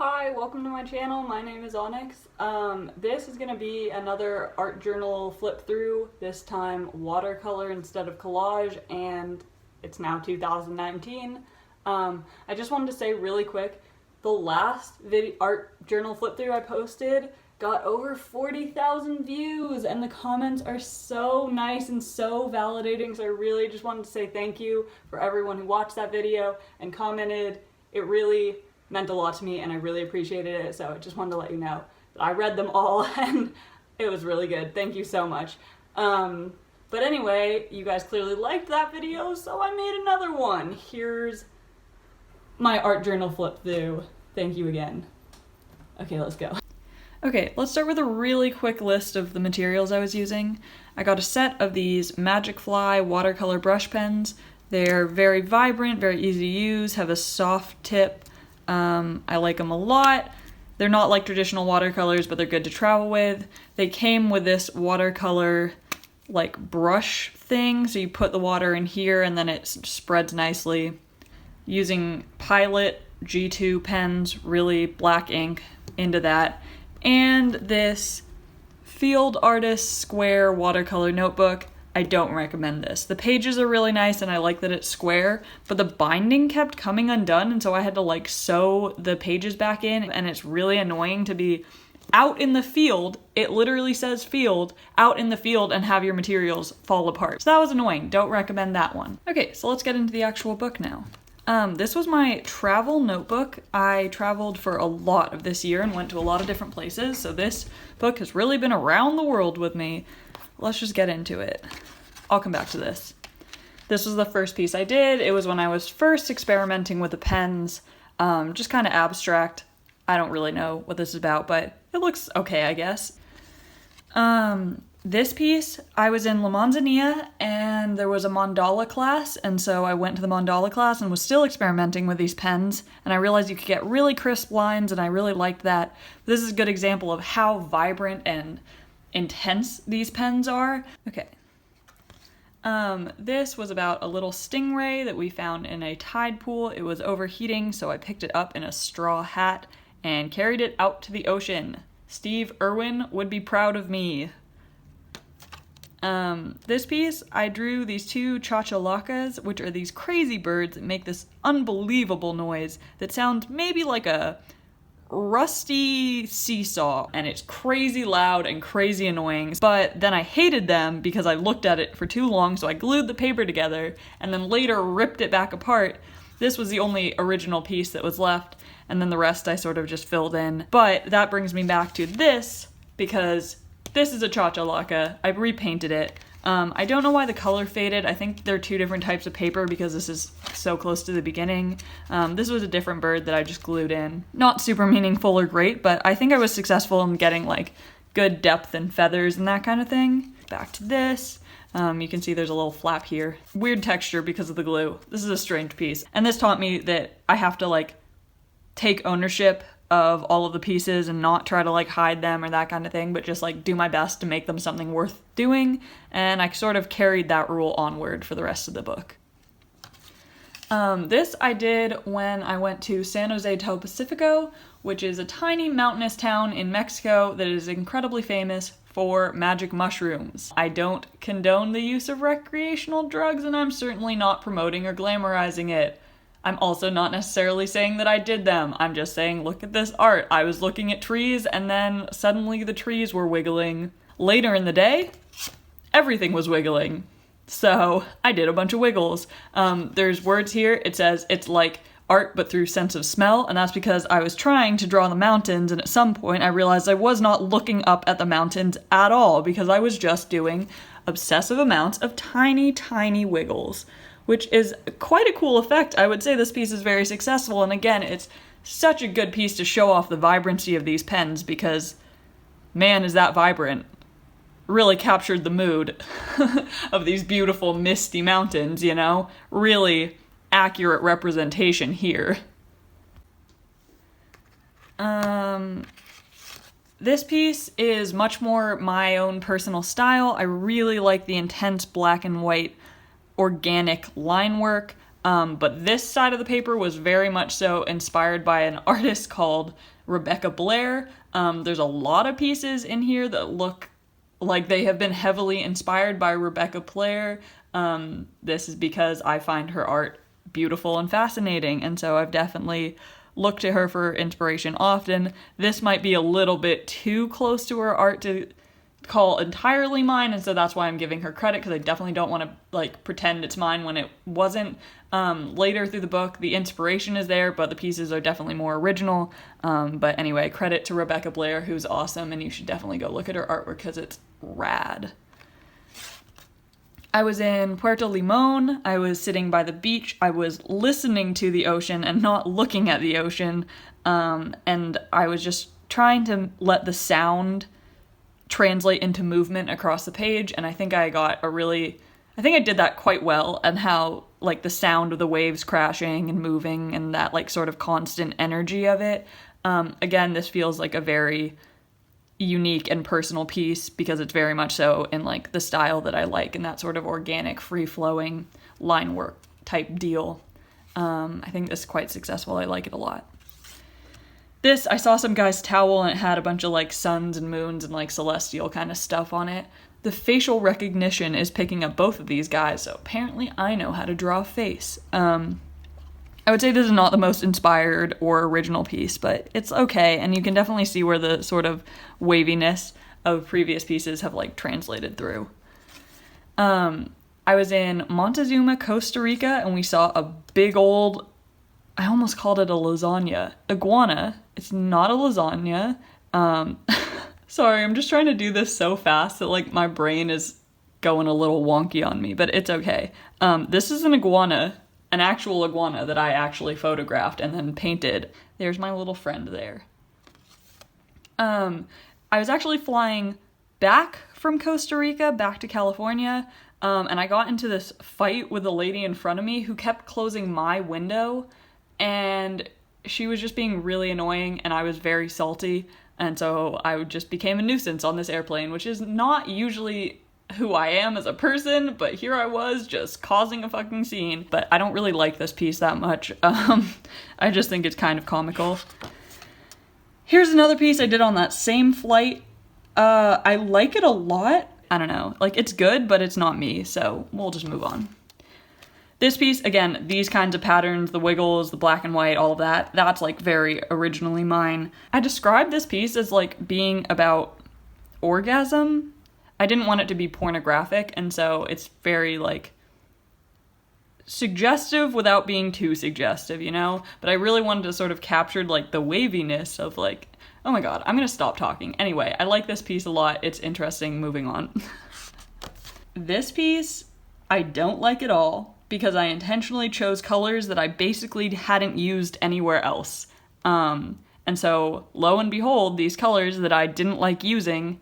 Hi, welcome to my channel. My name is Onyx. This is going to be another art journal flip through, this time watercolor instead of collage, and it's now 2019. I just wanted to say really quick, the last art journal flip through I posted got over 40,000 views, and the comments are so nice and so validating, so I really just wanted to say thank you for everyone who watched that video and commented. It really meant a lot to me and I really appreciated it, so I just wanted to let you know that I read them all and it was really good. Thank you so much. But anyway, you guys clearly liked that video, so I made another one. Here's my art journal flip through. Thank you again. Okay, let's go. Okay, let's start with a really quick list of the materials I was using. I got a set of these Magic Fly watercolor brush pens. They're very vibrant, very easy to use, have a soft tip. I like them a lot. They're not like traditional watercolors, but they're good to travel with. They came with this watercolor like brush thing, so you put the water in here and then it spreads nicely. Using Pilot G2 pens, really black ink into that. And this Field Artist Square watercolor notebook. I don't recommend this. The pages are really nice and I like that it's square, but the binding kept coming undone, and so I had to like sew the pages back in, and it's really annoying to be out in the field, it literally says field, out in the field and have your materials fall apart. So that was annoying. Don't recommend that one. Okay, so let's get into the actual book now. This was my travel notebook. I traveled for a lot of this year and went to a lot of different places, so this book has really been around the world with me. Let's just get into it. I'll come back to this. This was the first piece I did. It was when I was first experimenting with the pens, just kind of abstract. I don't really know what this is about, but it looks okay, I guess. This piece, I was in La Manzanilla and there was a mandala class, and so I went to the mandala class and was still experimenting with these pens, and I realized you could get really crisp lines, and I really liked that. This is a good example of how vibrant and intense these pens are. Okay. This was about a little stingray that we found in a tide pool. It was overheating, so I picked it up in a straw hat and carried it out to the ocean. Steve Irwin would be proud of me. This piece, I drew these two chachalakas, which are these crazy birds that make this unbelievable noise that sounds maybe like a rusty seesaw, and it's crazy loud and crazy annoying, but then I hated them because I looked at it for too long, so I glued the paper together and then later ripped it back apart. This was the only original piece that was left, and then the rest I sort of just filled in. But that brings me back to this, because this is a chachalaka. I repainted it. I don't know why the color faded. I think they're two different types of paper because this is so close to the beginning. This was a different bird that I just glued in. Not super meaningful or great, but I think I was successful in getting like good depth and feathers and that kind of thing. Back to this. You can see there's a little flap here. Weird texture because of the glue. This is a strange piece. And this taught me that I have to like take ownership of all of the pieces and not try to like hide them or that kind of thing, but just like do my best to make them something worth doing, and I sort of carried that rule onward for the rest of the book. This I did when I went to San Jose del Pacifico, which is a tiny mountainous town in Mexico that is incredibly famous for magic mushrooms. I don't condone the use of recreational drugs, and I'm certainly not promoting or glamorizing it. I'm also not necessarily saying that I did them. I'm just saying, look at this art. I was looking at trees and then suddenly the trees were wiggling. Later in the day, everything was wiggling. So I did a bunch of wiggles. There's words here. It says it's like art but through sense of smell, and that's because I was trying to draw the mountains, and at some point I realized I was not looking up at the mountains at all because I was just doing obsessive amounts of tiny, tiny wiggles, which is quite a cool effect. I would say this piece is very successful, and again, it's such a good piece to show off the vibrancy of these pens because, man, is that vibrant. Really captured the mood of these beautiful misty mountains, you know? Really accurate representation here. This piece is much more my own personal style. I really like the intense black and white organic line work. But this side of the paper was very much so inspired by an artist called Rebecca Blair. There's a lot of pieces in here that look like they have been heavily inspired by Rebecca Blair. This is because I find her art beautiful and fascinating, and so I've definitely looked to her for inspiration often. This might be a little bit too close to her art to call entirely mine, and so that's why I'm giving her credit, because I definitely don't want to like pretend it's mine when it wasn't. Later through the book, the inspiration is there, but the pieces are definitely more original. But anyway, credit to Rebecca Blair, who's awesome, and you should definitely go look at her artwork because it's rad. I was in Puerto Limon. I was sitting by the beach. I was listening to the ocean and not looking at the ocean. And I was just trying to let the sound translate into movement across the page. And I think I did that quite well, and how like the sound of the waves crashing and moving and that like sort of constant energy of it. Again, this feels like a very unique and personal piece because it's very much so in like the style that I like, and that sort of organic, free-flowing line work type deal. I think this is quite successful. I like it a lot. This, I saw some guy's towel and it had a bunch of like suns and moons and like celestial kind of stuff on it. The facial recognition is picking up both of these guys, so apparently I know how to draw a face. I would say this is not the most inspired or original piece, but it's okay, and you can definitely see where the sort of waviness of previous pieces have like translated through. I was in Montezuma, Costa Rica, and we saw a big old, I almost called it a lasagna, iguana. It's not a lasagna. Sorry, I'm just trying to do this so fast that like my brain is going a little wonky on me, but it's okay. This is an iguana, an actual iguana that I actually photographed and then painted. There's my little friend there. I was actually flying back from Costa Rica, back to California, and I got into this fight with a lady in front of me who kept closing my window, and she was just being really annoying, and I was very salty, and so I just became a nuisance on this airplane, which is not usually who I am as a person, but here I was just causing a fucking scene. But I don't really like this piece that much. I just think it's kind of comical. Here's another piece I did on that same flight. I like it a lot. I don't know, like it's good, but it's not me, so we'll just move on. This piece, again, these kinds of patterns, the wiggles, the black and white, all of that, that's like very originally mine. I described this piece as like being about orgasm. I didn't want it to be pornographic, and so it's very, like, suggestive without being too suggestive, you know? But I really wanted to sort of capture, like, the waviness of, like, oh my god, I'm gonna stop talking. Anyway, I like this piece a lot. It's interesting. Moving on. This piece, I don't like at all, because I intentionally chose colors that I basically hadn't used anywhere else. And so, lo and behold, these colors that I didn't like using,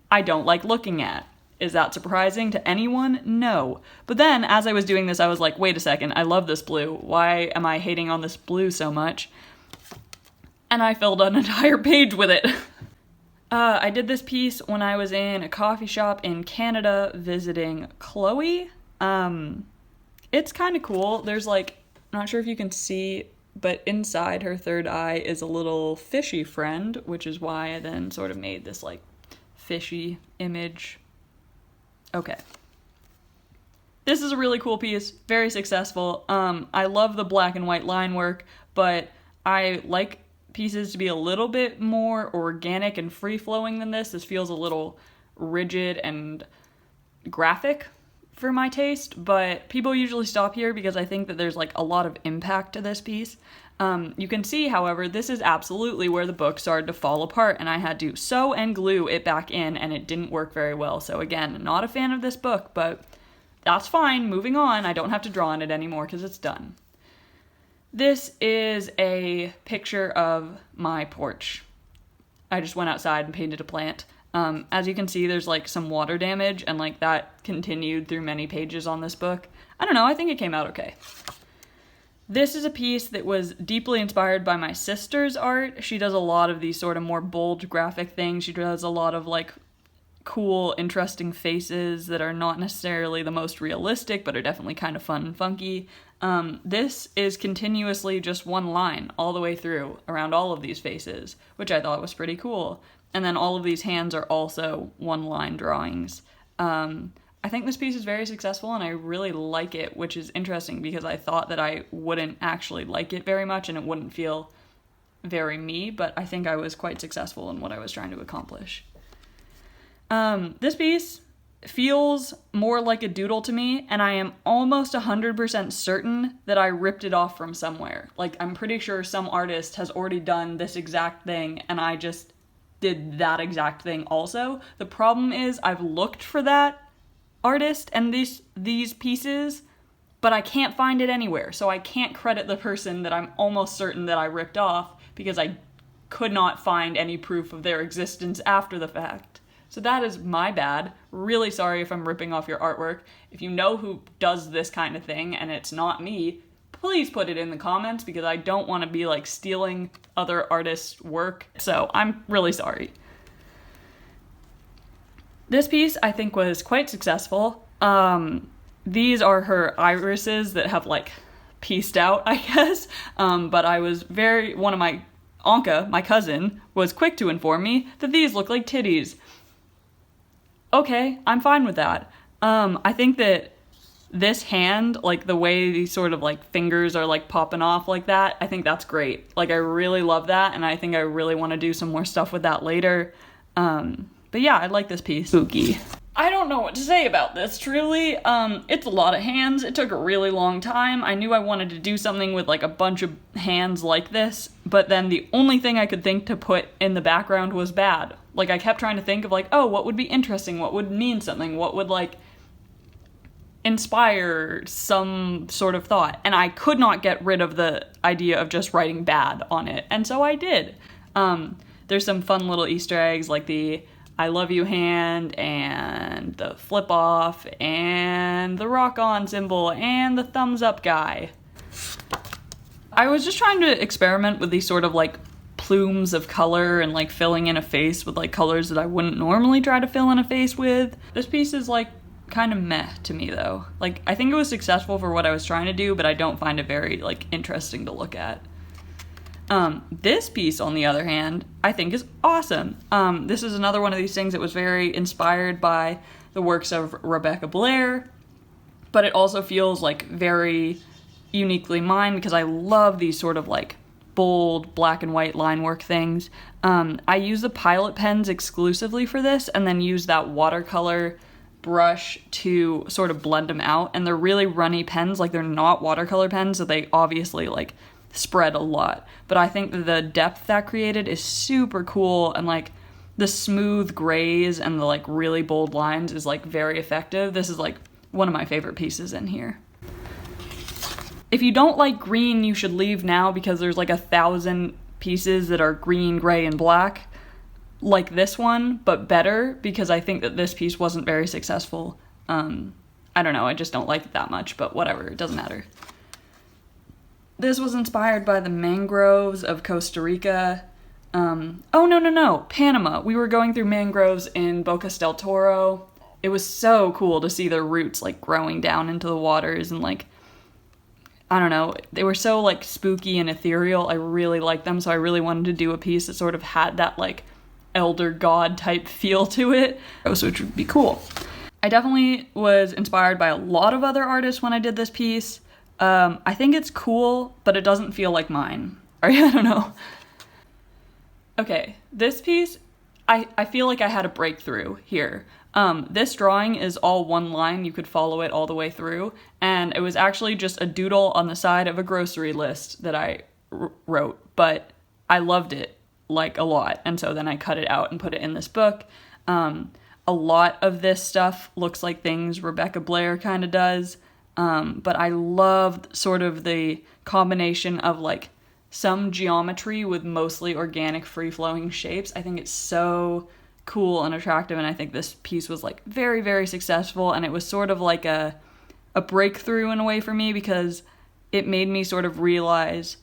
I don't like looking at. Is that surprising to anyone? No. But then, as I was doing this, I was like, wait a second, I love this blue. Why am I hating on this blue so much? And I filled an entire page with it. I did this piece when I was in a coffee shop in Canada visiting Chloe. It's kind of cool. There's like, I'm not sure if you can see, but inside her third eye is a little fishy friend, which is why I then sort of made this like fishy image. Okay. This is a really cool piece, very successful. I love the black and white line work, but I like pieces to be a little bit more organic and free-flowing than this. This feels a little rigid and graphic for my taste, but people usually stop here because I think that there's like a lot of impact to this piece. You can see, however, this is absolutely where the book started to fall apart, and I had to sew and glue it back in, and it didn't work very well. So again, not a fan of this book, but that's fine. Moving on. I don't have to draw on it anymore because it's done. This is a picture of my porch. I just went outside and painted a plant. As you can see, there's like some water damage, and like that continued through many pages on this book. I don't know, I think it came out okay. This is a piece that was deeply inspired by my sister's art. She does a lot of these sort of more bold graphic things. She does a lot of like cool, interesting faces that are not necessarily the most realistic, but are definitely kind of fun and funky. This is continuously just one line all the way through around all of these faces, which I thought was pretty cool. And then all of these hands are also one-line drawings. I think this piece is very successful and I really like it, which is interesting because I thought that I wouldn't actually like it very much and it wouldn't feel very me, but I think I was quite successful in what I was trying to accomplish. This piece feels more like a doodle to me, and I am almost 100% certain that I ripped it off from somewhere. Like, I'm pretty sure some artist has already done this exact thing, and I just did that exact thing also. The problem is I've looked for that artist and these pieces, but I can't find it anywhere, so I can't credit the person that I'm almost certain that I ripped off because I could not find any proof of their existence after the fact. So that is my bad. Really sorry if I'm ripping off your artwork. If you know who does this kind of thing and it's not me, please put it in the comments because I don't want to be like stealing other artists' work. So I'm really sorry. This piece I think was quite successful. These are her irises that have like pieced out, I guess. But I was Anka, my cousin, was quick to inform me that these look like titties. Okay, I'm fine with that. I think that this hand, like the way these sort of like fingers are like popping off like that, I think that's great. Like I really love that and I think I really want to do some more stuff with that later. But yeah, I like this piece. Spooky. I don't know what to say about this, truly. It's a lot of hands. It took a really long time. I knew I wanted to do something with like a bunch of hands like this, but then the only thing I could think to put in the background was bad. Like I kept trying to think of like, oh, what would be interesting? What would mean something? What would like inspire some sort of thought? And I could not get rid of the idea of just writing bad on it. And so I did. There's some fun little Easter eggs like the I love you hand and the flip off and the rock on symbol and the thumbs up guy. I was just trying to experiment with these sort of like plumes of color and like filling in a face with like colors that I wouldn't normally try to fill in a face with. This piece is like kind of meh to me though. Like I think it was successful for what I was trying to do, but I don't find it very like interesting to look at. This piece, on the other hand, I think is awesome. This is another one of these things that was very inspired by the works of Rebecca Blair, but it also feels like very uniquely mine because I love these sort of like bold black and white line work things. I use the Pilot pens exclusively for this and then use that watercolor brush to sort of blend them out, and they're really runny pens. Like they're not watercolor pens, so they obviously like spread a lot, but I think the depth that created is super cool, and like the smooth grays and the like really bold lines is like very effective. This is like one of my favorite pieces in here. If you don't like green, you should leave now because there's like 1,000 pieces that are green, gray, and black like this one, but better, because I think that this piece wasn't very successful. I don't know, I just don't like it that much, but whatever, it doesn't matter. This was inspired by the mangroves of Costa Rica. Panama. We were going through mangroves in Bocas del Toro. It was so cool to see their roots like growing down into the waters and like, I don't know, they were so like spooky and ethereal. I really liked them, so I really wanted to do a piece that sort of had that like elder god type feel to it, which would be cool. I definitely was inspired by a lot of other artists when I did this piece. I think it's cool, but it doesn't feel like mine. Or I don't know. Okay, this piece, I feel like I had a breakthrough here. This drawing is all one line. You could follow it all the way through. And it was actually just a doodle on the side of a grocery list that I wrote. But I loved it, like, a lot. And so then I cut it out and put it in this book. A lot of this stuff looks like things Rebecca Blair kind of does. But I loved sort of the combination of like some geometry with mostly organic free-flowing shapes. I think it's so cool and attractive, and I think this piece was like very, very successful, and it was sort of like a breakthrough in a way for me because it made me sort of realize,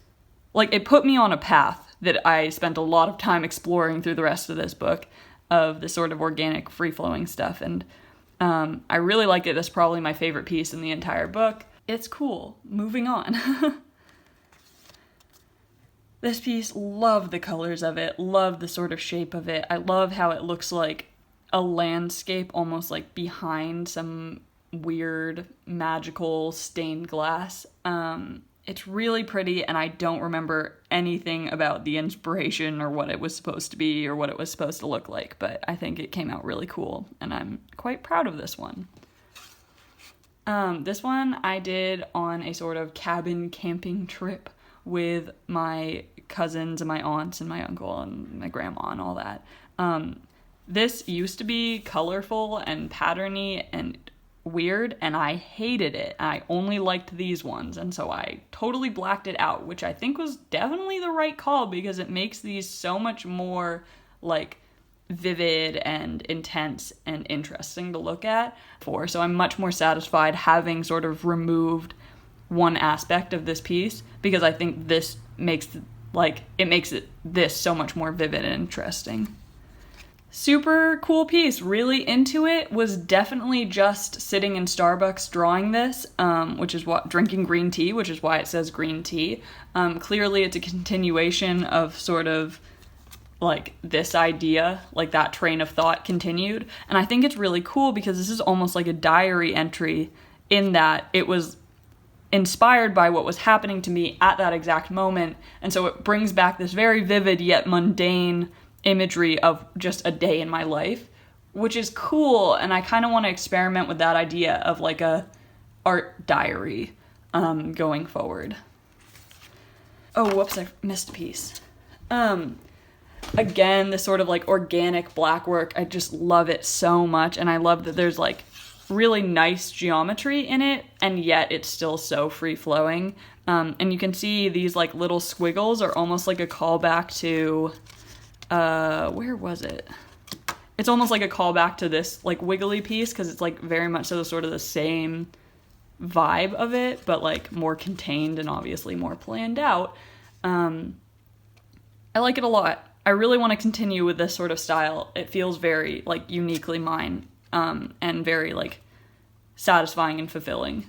like it put me on a path that I spent a lot of time exploring through the rest of this book of the sort of organic free-flowing stuff, and I really like it. That's probably my favorite piece in the entire book. It's cool. Moving on. This piece, love the colors of it, love the sort of shape of it. I love how it looks like a landscape almost like behind some weird magical stained glass. It's really pretty, and I don't remember anything about the inspiration or what it was supposed to be or what it was supposed to look like, but I think it came out really cool, and I'm quite proud of this one. This one I did on a sort of cabin camping trip with my cousins and my aunts and my uncle and my grandma and all that. This used to be colorful and patterny and weird, and I hated it. I only liked these ones, and so I totally blacked it out, which I think was definitely the right call because it makes these so much more like vivid and intense and interesting to look at. So I'm much more satisfied having sort of removed one aspect of this piece because I think this makes this so much more vivid and interesting. Super cool piece, really into it, was definitely just sitting in Starbucks drawing this, drinking green tea, which is why it says green tea. Clearly it's a continuation of sort of like this idea, like that train of thought continued. And I think it's really cool because this is almost like a diary entry in that it was inspired by what was happening to me at that exact moment. And so it brings back this very vivid yet mundane imagery of just a day in my life, which is cool, and I kind of want to experiment with that idea of like a art diary going forward. Oh, whoops, I missed a piece. Again, this sort of like organic black work, I just love it so much, and I love that there's like really nice geometry in it, and yet it's still so free-flowing. And you can see these like little squiggles are almost like a callback to where was it? It's almost like a callback to this like wiggly piece because it's like very much so sort of the same vibe of it, but like more contained and obviously more planned out. I like it a lot. I really want to continue with this sort of style. It feels very like uniquely mine, and very like satisfying and fulfilling.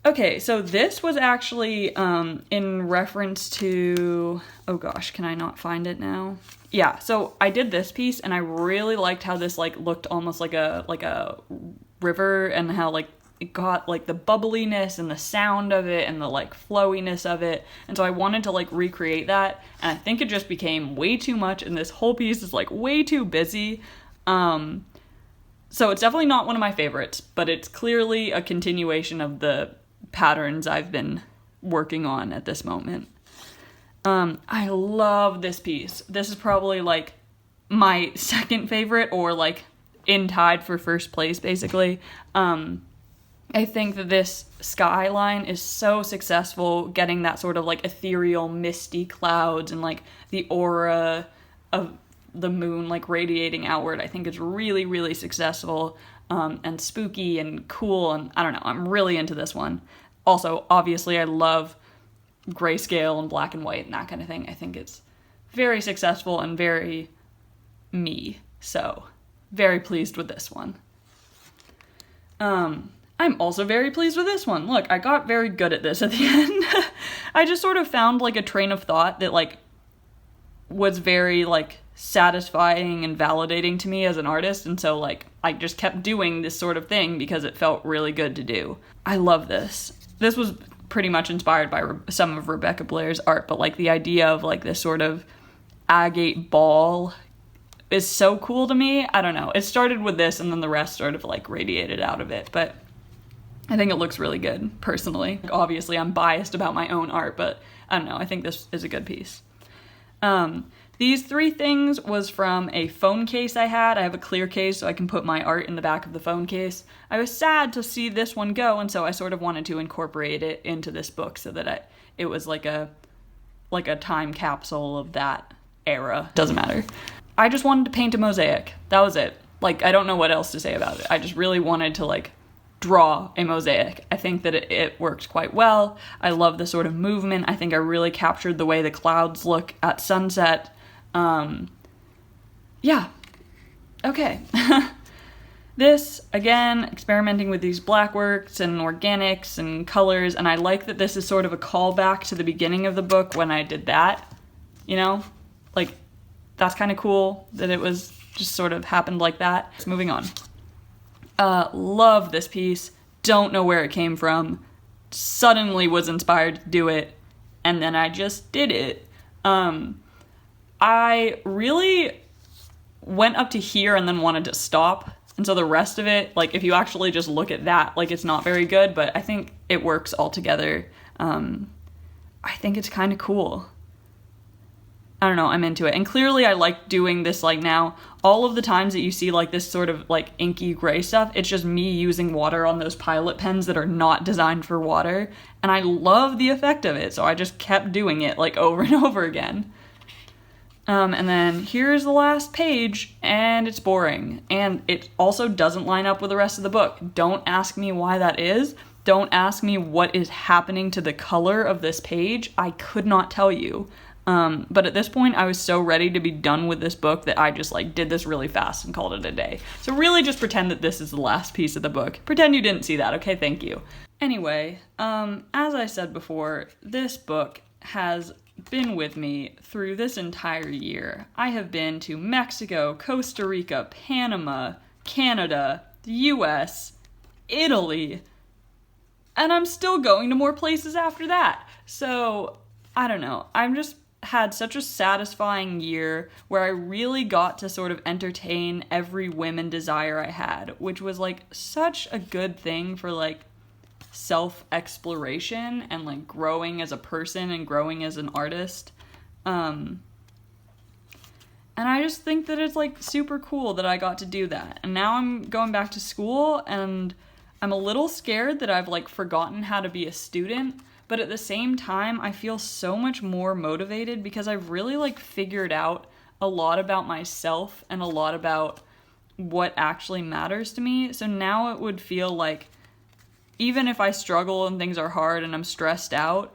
Okay, so this was actually in reference to, oh gosh, can I not find it now? Yeah, so I did this piece and I really liked how this like looked almost like a river, and how like it got like the bubbliness and the sound of it and the like flowiness of it. And so I wanted to like recreate that, and I think it just became way too much, and this whole piece is like way too busy. So it's definitely not one of my favorites, but it's clearly a continuation of the patterns I've been working on at this moment. I love this piece. This is probably like my second favorite, or like in tied for first place basically. I think that this skyline is so successful, getting that sort of like ethereal misty clouds and like the aura of the moon like radiating outward. I think it's really, really successful. And spooky and cool, and I don't know, I'm really into this one. Also, obviously, I love grayscale and black and white and that kind of thing. I think it's very successful and very me, so very pleased with this one. I'm also very pleased with this one. Look, I got very good at this at the end. I just sort of found like a train of thought that like was very like satisfying and validating to me as an artist, and so like I just kept doing this sort of thing because it felt really good to do. I love this. This was pretty much inspired by some of Rebecca Blair's art, but like the idea of like this sort of agate ball is so cool to me. I don't know. It started with this and then the rest sort of like radiated out of it, but I think it looks really good personally. Obviously I'm biased about my own art, but I don't know. I think this is a good piece. These three things was from a phone case I had. I have a clear case so I can put my art in the back of the phone case. I was sad to see this one go, and so I sort of wanted to incorporate it into this book so that it was like a time capsule of that era. Doesn't matter. I just wanted to paint a mosaic. That was it. Like, I don't know what else to say about it. I just really wanted to like draw a mosaic. I think that it worked quite well. I love the sort of movement. I think I really captured the way the clouds look at sunset. Yeah. Okay. This, again, experimenting with these black works and organics and colors, and I like that this is sort of a callback to the beginning of the book when I did that, you know? Like, that's kind of cool that it was just sort of happened like that. So moving on. Love this piece. Don't know where it came from. Suddenly was inspired to do it, and then I just did it. I really went up to here and then wanted to stop. And so the rest of it, like, if you actually just look at that, like, it's not very good, but I think it works all together. I think it's kind of cool. I don't know, I'm into it. And clearly I like doing this, like, now. All of the times that you see, like, this sort of, like, inky gray stuff, it's just me using water on those Pilot pens that are not designed for water. And I love the effect of it, so I just kept doing it, like, over and over again. And then here's the last page, and it's boring. And it also doesn't line up with the rest of the book. Don't ask me why that is. Don't ask me what is happening to the color of this page. I could not tell you. But at this point, I was so ready to be done with this book that I just, like, did this really fast and called it a day. So really just pretend that this is the last piece of the book. Pretend you didn't see that, okay? Thank you. Anyway, as I said before, this book has been with me through this entire year. I have been to Mexico, Costa Rica, Panama, Canada, the US, Italy, and I'm still going to more places after that. So, I don't know. I'm just had such a satisfying year where I really got to sort of entertain every whim and desire I had, which was, like, such a good thing for, like, self-exploration and, like, growing as a person and growing as an artist. And I just think that it's, like, super cool that I got to do that. And now I'm going back to school, and I'm a little scared that I've, like, forgotten how to be a student, but at the same time, I feel so much more motivated because I've really, like, figured out a lot about myself and a lot about what actually matters to me. So now it would feel like even if I struggle and things are hard and I'm stressed out,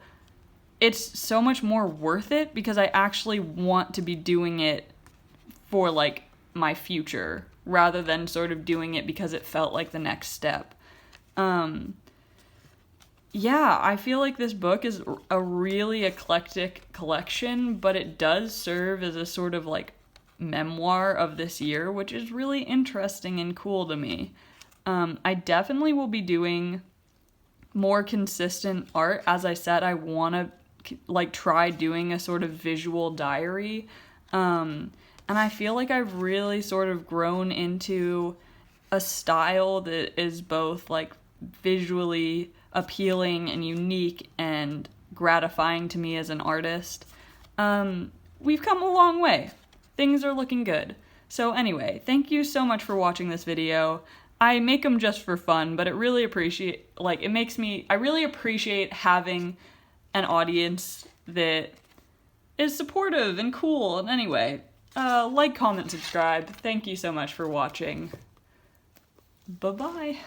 it's so much more worth it because I actually want to be doing it for, like, my future rather than sort of doing it because it felt like the next step. Yeah, I feel like this book is a really eclectic collection, but it does serve as a sort of, like, memoir of this year, which is really interesting and cool to me. I definitely will be doing more consistent art. As I said, I want to, like, try doing a sort of visual diary. And I feel like I've really sort of grown into a style that is both, like, visually appealing and unique and gratifying to me as an artist. We've come a long way. Things are looking good. So anyway, thank you so much for watching this video. I make them just for fun, but I really appreciate having an audience that is supportive and cool. And anyway, like, comment, subscribe. Thank you so much for watching. Bye-bye.